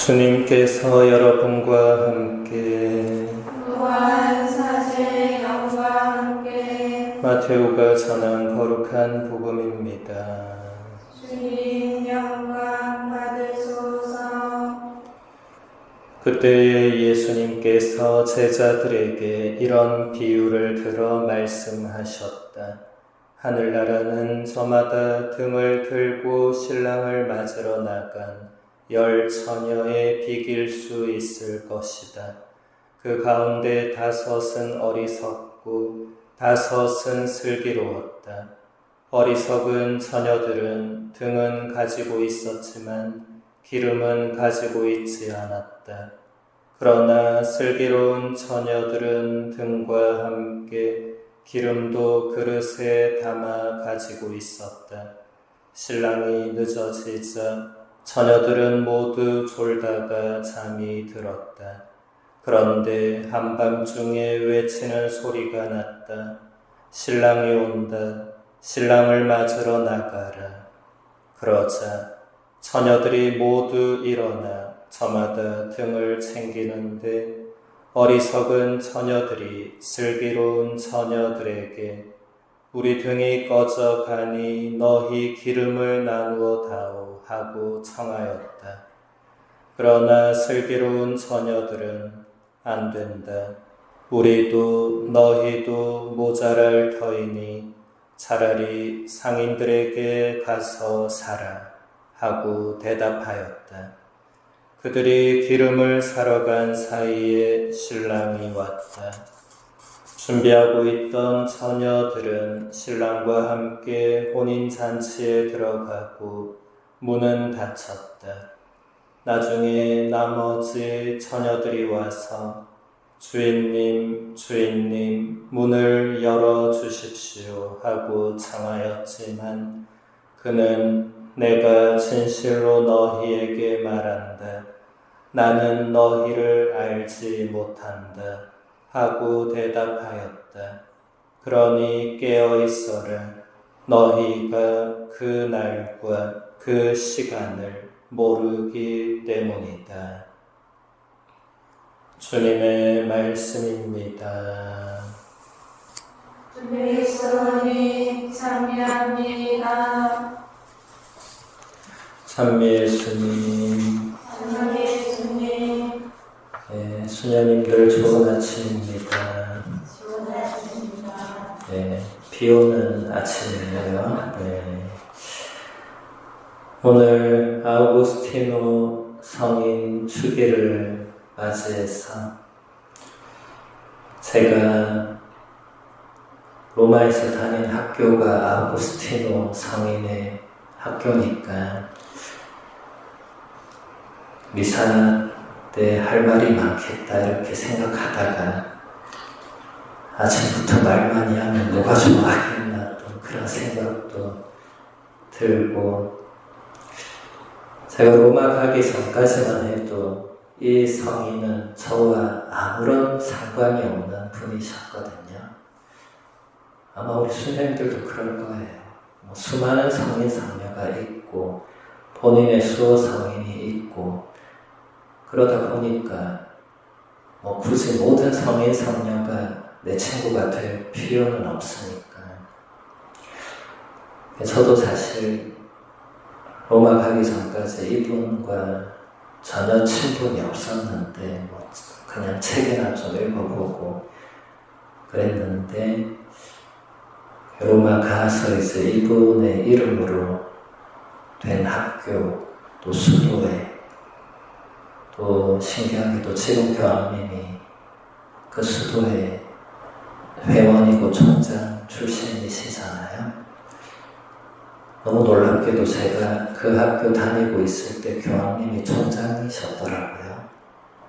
주님께서 여러분과 함께 또한 사제의 영과 함께 마테오가 전한 거룩한 복음입니다. 주님 영광 받으소서. 그때에 예수님께서 제자들에게 이런 비유를 들어 말씀하셨다. 하늘나라는 저마다 등을 들고 신랑을 맞으러 나간 10 처녀에 비길 수 있을 것이다. 그 가운데 5은 어리석고 5은 슬기로웠다. 어리석은 처녀들은 등은 가지고 있었지만 기름은 가지고 있지 않았다. 그러나 슬기로운 처녀들은 등과 함께 기름도 그릇에 담아 가지고 있었다. 신랑이 늦어지자 처녀들은 모두 졸다가 잠이 들었다. 그런데 한밤중에 외치는 소리가 났다. 신랑이 온다. 신랑을 맞으러 나가라. 그러자 처녀들이 모두 일어나 저마다 등을 챙기는데 어리석은 처녀들이 슬기로운 처녀들에게 우리 등이 꺼져 가니 너희 기름을 나누어 다오 하고 청하였다. 그러나 슬기로운 처녀들은 안 된다. 우리도 너희도 모자랄 터이니 차라리 상인들에게 가서 사라 하고 대답하였다. 그들이 기름을 사러 간 사이에 신랑이 왔다. 준비하고 있던 처녀들은 신랑과 함께 혼인잔치에 들어가고 문은 닫혔다. 나중에 나머지 처녀들이 와서 주인님, 주인님, 문을 열어주십시오 하고 청하였지만 그는 내가 진실로 너희에게 말한다. 나는 너희를 알지 못한다 하고 대답하였다. 그러니 깨어 있어라. 너희가 그 날과 그 시간을 모르기 때문이다. 주님의 말씀입니다. 그리스도님 참여합니다. 참 예수님, 참 예수님 수녀님들 좋은 아침입니다. 좋은 아침입니다. 비 오는 아침이에요. 오늘 아우구스티노 성인 주기를 맞이해서 제가 로마에서 다닌 학교가 아우구스티노 성인의 학교니까 미사 때 할 말이 많겠다 이렇게 생각하다가 아침부터 말 많이 하면 누가 좋아하겠나 또 그런 생각도 들고 제가 로마 가기 전까지만 해도 이 성인은 저와 아무런 상관이 없는 분이셨거든요. 아마 우리 수녀님들도 그럴 거예요. 수많은 성인 성녀가 있고 본인의 수호 성인이 있고 그러다 보니까 굳이 모든 성인 성녀가 내 친구가 될 필요는 없으니까 저도 사실 로마 가기 전까지 이분과 전혀 친분이 없었는데 그냥 책이나 좀 읽어보고 그랬는데 로마 가서 이제 이분의 이름으로 된 학교 또 수도에 또 신기하게도 지금 교황님이 그 수도의 회원이고 총장 출신이시잖아요. 너무 놀랍게도 제가 그 학교 다니고 있을 때 교황님이 총장이셨더라고요.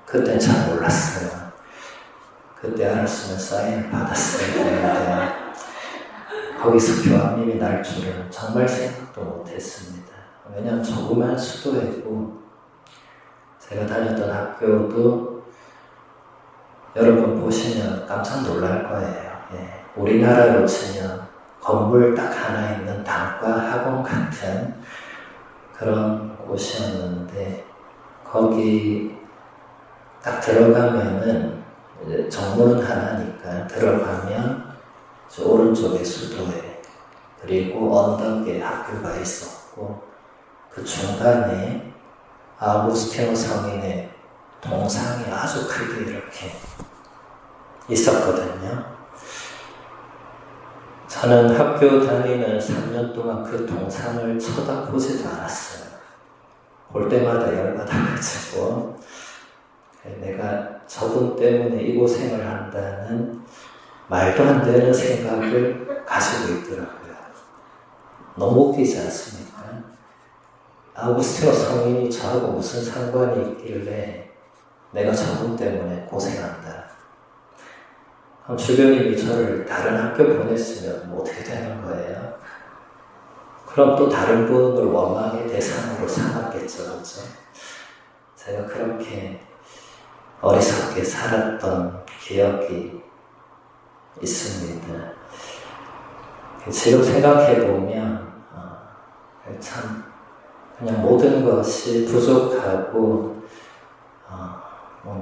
그땐 잘 몰랐어요. 그때 알았으면 사인을 받았어야 되는데 거기서 교황님이 날 줄은 정말 생각도 못했습니다. 왜냐하면 조그만 수도이고 제가 다녔던 학교도 여러분 보시면 깜짝 놀랄 거예요. 우리나라로 치면 건물 딱 하나 있는 단과 학원 같은 그런 곳이었는데 거기 딱 들어가면은 이제 정문은 하나니까 들어가면 저 오른쪽에 수도에 그리고 언덕에 학교가 있었고 그 중간에 아우구스티노 성인의 동상이 아주 크게 이렇게 있었거든요. 저는 학교 다니는 3년 동안 그 동상을 쳐다보지도 않았어요. 볼 때마다 열받아가지고 내가 저분 때문에 이 고생을 한다는 말도 안 되는 생각을 가지고 있더라고요. 너무 웃기지 않습니까? 아우구스티노 성인이 저하고 무슨 상관이 있길래 내가 저분 때문에 고생한다. 그럼 주변인이 저를 다른 학교 보냈으면 뭐 어떻게 되는 거예요? 그럼 또 다른 분을 원망의 대상으로 삼았겠죠, 그렇죠? 제가 그렇게 어리석게 살았던 기억이 있습니다. 지금 생각해보면 참 그냥 모든 것이 부족하고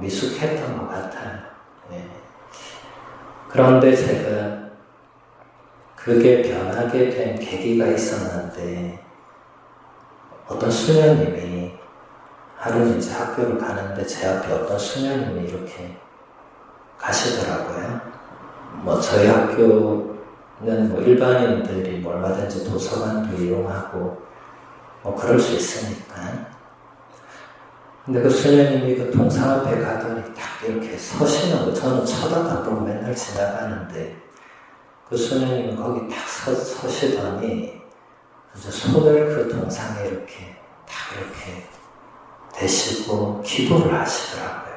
미숙했던 것 같아요. 네. 그런데 제가 그게 변하게 된 계기가 있었는데 어떤 수녀님이 하루는 이제 학교를 가는데 제 앞에 어떤 수녀님이 이렇게 가시더라고요. 뭐 저희 학교는 뭐 일반인들이 뭐 얼마든지 도서관도 이용하고 뭐 그럴 수 있으니까. 근데 그 수녀님이 그 동상 앞에 가더니 딱 이렇게 서시는 거 저는 쳐다도 안 보고 맨날 지나가는데 그 수녀님은 거기 딱 서시더니 이제 손을 그 동상에 이렇게 딱 이렇게 대시고 기도를 하시더라고요.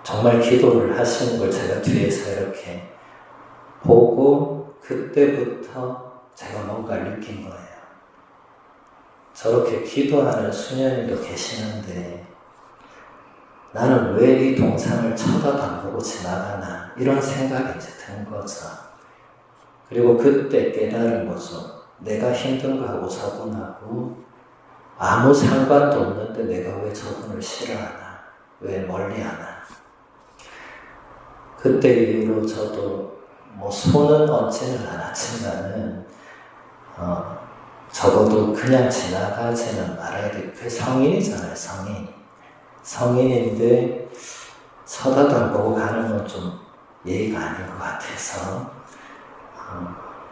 정말 기도를 하시는 걸 제가 뒤에서 이렇게 보고 그때부터 제가 뭔가를 느낀 거예요. 저렇게 기도하는 수녀님도 계시는데 나는 왜 이 동상을 쳐다도 안 보고 지나가나 이런 생각이 이제 든 거죠. 그리고 그때 깨달은 거죠. 내가 힘든 거하고 저분하고 아무 상관도 없는데 내가 왜 저분을 싫어하나, 왜 멀리하나. 그때 이후로 저도 뭐 손은 얹지는 않았지만은 적어도 그냥 지나가지는 말아야 돼. 그 성인이잖아요, 성인. 성인인데 쳐다도 안 보고 가는 건 좀 예의가 아닌 것 같아서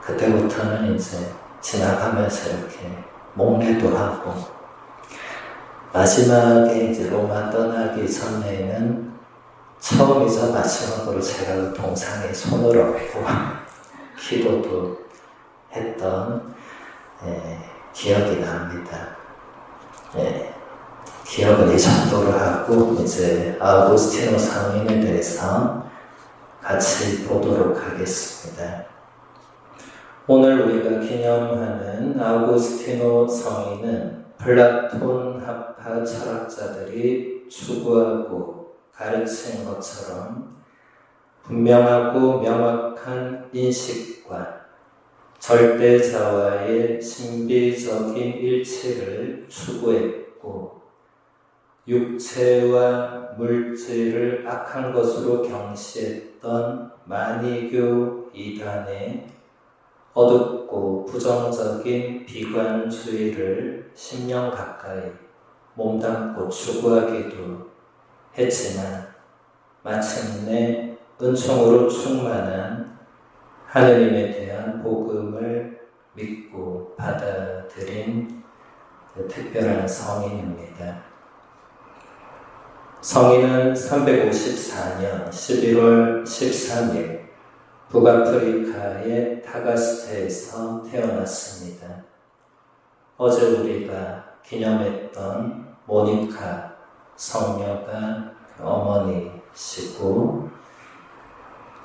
그때부터는 이제 지나가면서 이렇게 목례도 하고 마지막에 이제 로마 떠나기 전에는 처음이자 마지막으로 제가 그 동상에 손을 얹고 기도도 했던 기억이 납니다. 기억은 이 정도로 하고 이제 아우구스티노 성인에 대해서 같이 보도록 하겠습니다. 오늘 우리가 기념하는 아우구스티노 성인은 플라톤 학파 철학자들이 추구하고 가르친 것처럼 분명하고 명확한 인식과 절대자와의 신비적인 일치를 추구했고 육체와 물질을 악한 것으로 경시했던 마니교 이단의 어둡고 부정적인 비관주의를 10년 가까이 몸담고 추구하기도 했지만 마침내 은총으로 충만한 하느님에 대한 복음을 믿고 받아들인 특별한 성인입니다. 성인은 354년 11월 13일 북아프리카의 타가스테에서 태어났습니다. 어제 우리가 기념했던 모니카 성녀가 어머니시고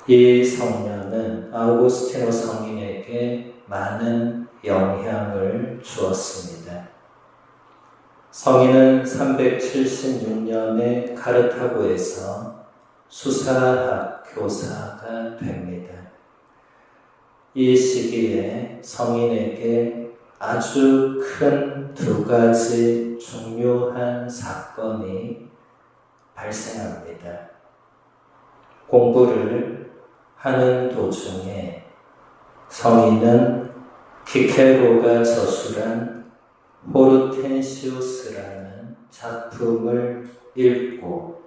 이 성녀는 아우구스티노 성인에게 많은 영향을 주었습니다. 성인은 376년에 카르타고에서 수사학 교사가 됩니다. 이 시기에 성인에게 아주 큰 두 가지 중요한 엄청난 사건이 발생합니다. 공부를 하는 도중에 성인은 키케로가 저술한 호르텐시우스라는 작품을 읽고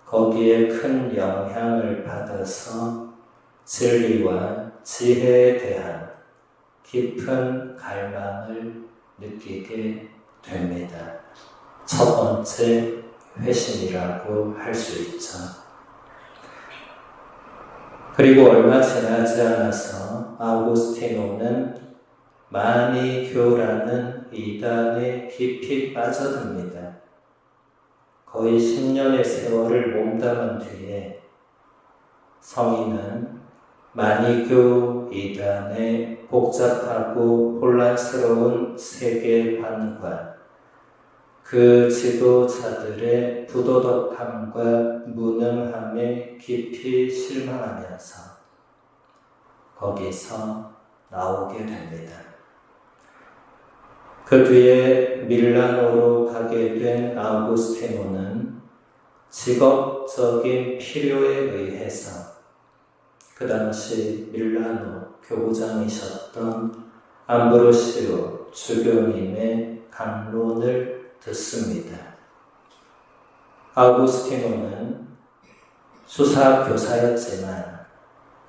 거기에 큰 영향을 받아서 진리와 지혜에 대한 깊은 갈망을 느끼게 됩니다. 첫 번째 회심이라고 할 수 있죠. 그리고 얼마 지나지 않아서 아우구스티노는 마니교라는 이단에 깊이 빠져듭니다. 거의 10년의 세월을 몸담은 뒤에 성인은 마니교 이단의 복잡하고 혼란스러운 세계관과 그 지도자들의 부도덕함과 무능함에 깊이 실망하면서 거기서 나오게 됩니다. 그 뒤에 밀라노로 가게 된 아우구스티노는 직업적인 필요에 의해서 그 당시 밀라노 교구장이셨던 암브로시오 주교님의 강론을 듣습니다. 아우구스티노는 수사교사였지만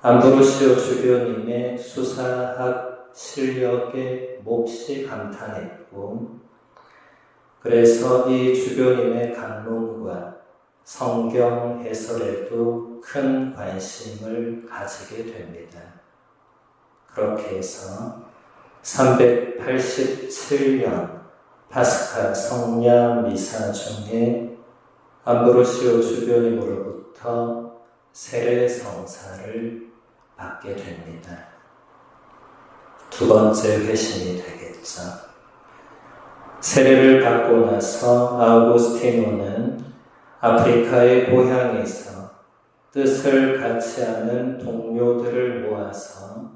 암브로시오 주교님의 수사학 실력에 몹시 감탄했고, 그래서 이 주교님의 강론과 성경 해설에도 큰 관심을 가지게 됩니다. 그렇게 해서 387년 파스카 성냥 미사 중에 암브로시오 주교님으로부터 세례성사를 받게 됩니다. 두 번째 회심이 되겠죠. 세례를 받고 나서 아우구스티노는 아프리카의 고향에서 뜻을 같이 하는 동료들을 모아서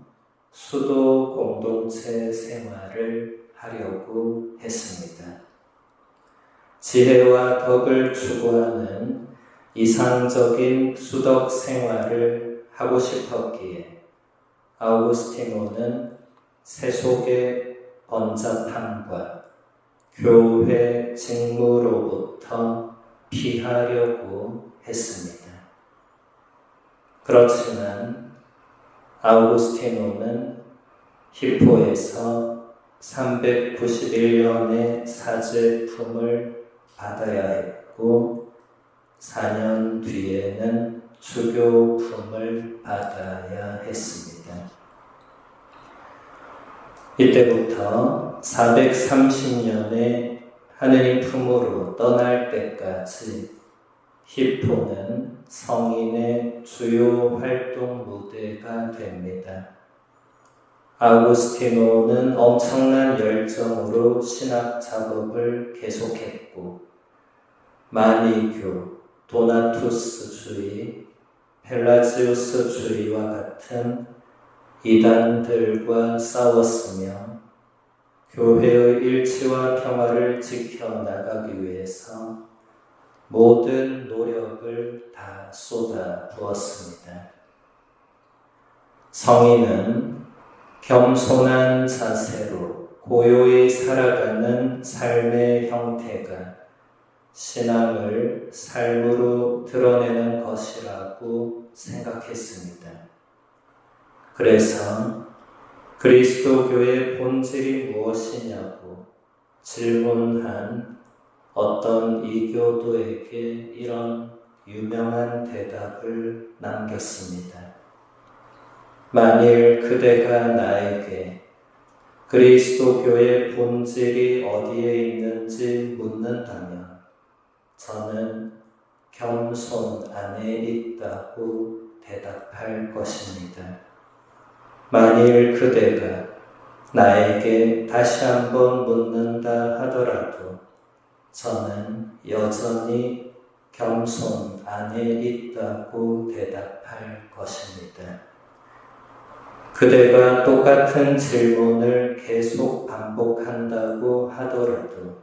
수도 공동체 생활을 하려고 했습니다. 지혜와 덕을 추구하는 이상적인 수덕 생활을 하고 싶었기에 아우구스티노는 세속의 번잡함과 교회 직무로부터 피하려고 했습니다. 그렇지만 아우구스티노는 히포에서 391년의 사제품을 받아야 했고 4년 뒤에는 주교품을 받아야 했습니다. 이때부터 430년에 하느님 품으로 떠날 때까지 히포는 성인의 주요 활동 무대가 됩니다. 아우구스티노는 엄청난 열정으로 신학 작업을 계속했고 마니교, 도나투스주의, 펠라지우스주의와 같은 이단들과 싸웠으며 교회의 일치와 평화를 지켜나가기 위해서 모든 노력을 다 쏟아 부었습니다. 성인은 겸손한 자세로 고요히 살아가는 삶의 형태가 신앙을 삶으로 드러내는 것이라고 생각했습니다. 그래서 그리스도교의 본질이 무엇이냐고 질문한 어떤 이교도에게 이런 유명한 대답을 남겼습니다. 만일 그대가 나에게 그리스도교의 본질이 어디에 있는지 묻는다면 저는 겸손 안에 있다고 대답할 것입니다. 만일 그대가 나에게 다시 한번 묻는다 하더라도 저는 여전히 겸손 안에 있다고 대답할 것입니다. 그대가 똑같은 질문을 계속 반복한다고 하더라도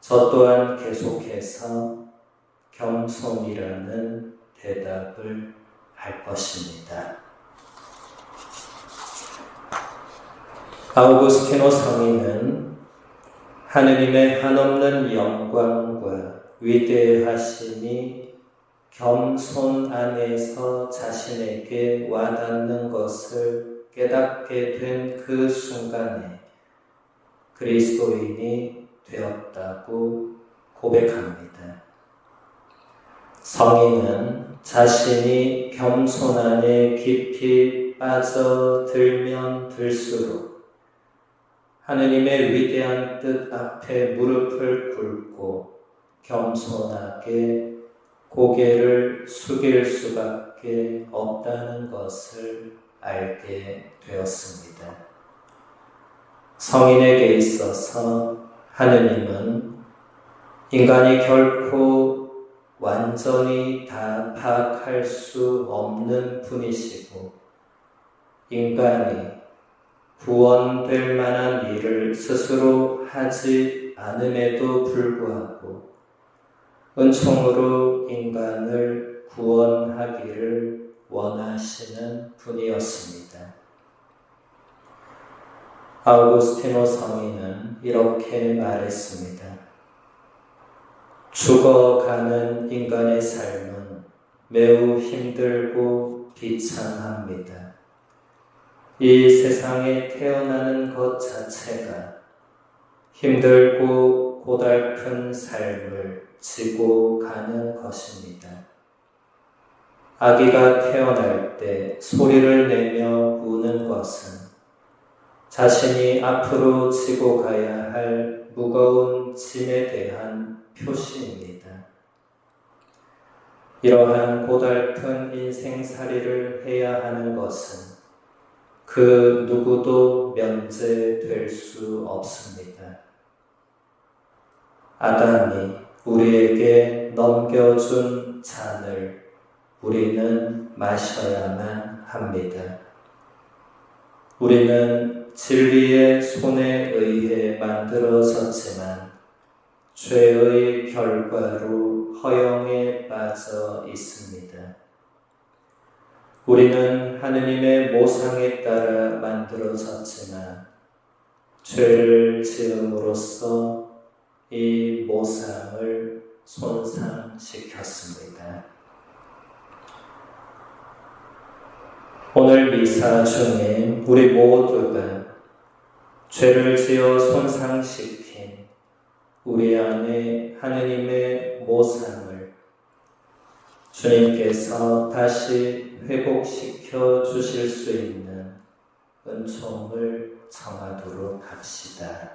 저 또한 계속해서 겸손이라는 대답을 할 것입니다. 아우구스티노 성인은 하느님의 한없는 영광과 위대하심이 겸손 안에서 자신에게 와닿는 것을 깨닫게 된 그 순간에 그리스도인이 되었다고 고백합니다. 성인은 자신이 겸손 안에 깊이 빠져들면 들수록 하느님의 위대한 뜻 앞에 무릎을 꿇고 겸손하게 고개를 숙일 수밖에 없다는 것을 알게 되었습니다. 성인에게 있어서 하느님은 인간이 결코 완전히 다 파악할 수 없는 분이시고 인간이 구원될 만한 일을 스스로 하지 않음에도 불구하고 은총으로 인간을 구원하기를 원하시는 분이었습니다. 아우구스티노 성인은 이렇게 말했습니다. 죽어가는 인간의 삶은 매우 힘들고 비참합니다. 이 세상에 태어나는 것 자체가 힘들고 고달픈 삶을 지고 가는 것입니다. 아기가 태어날 때 소리를 내며 우는 것은 자신이 앞으로 지고 가야 할 무거운 짐에 대한 표시입니다. 이러한 고달픈 인생살이를 해야 하는 것은 그 누구도 면제될 수 없습니다. 아담이 우리에게 넘겨준 잔을 우리는 마셔야만 합니다. 우리는 진리의 손에 의해 만들어졌지만 죄의 결과로 허영에 빠져 있습니다. 우리는 하느님의 모상에 따라 만들어졌지만 죄를 지음으로써 이 모상을 손상시켰습니다. 오늘 미사 중에 우리 모두가 죄를 지어 손상시킨 우리 안에 하느님의 모상을 주님께서 다시 회복시켜 주실 수 있는 은총을 청하도록 합시다.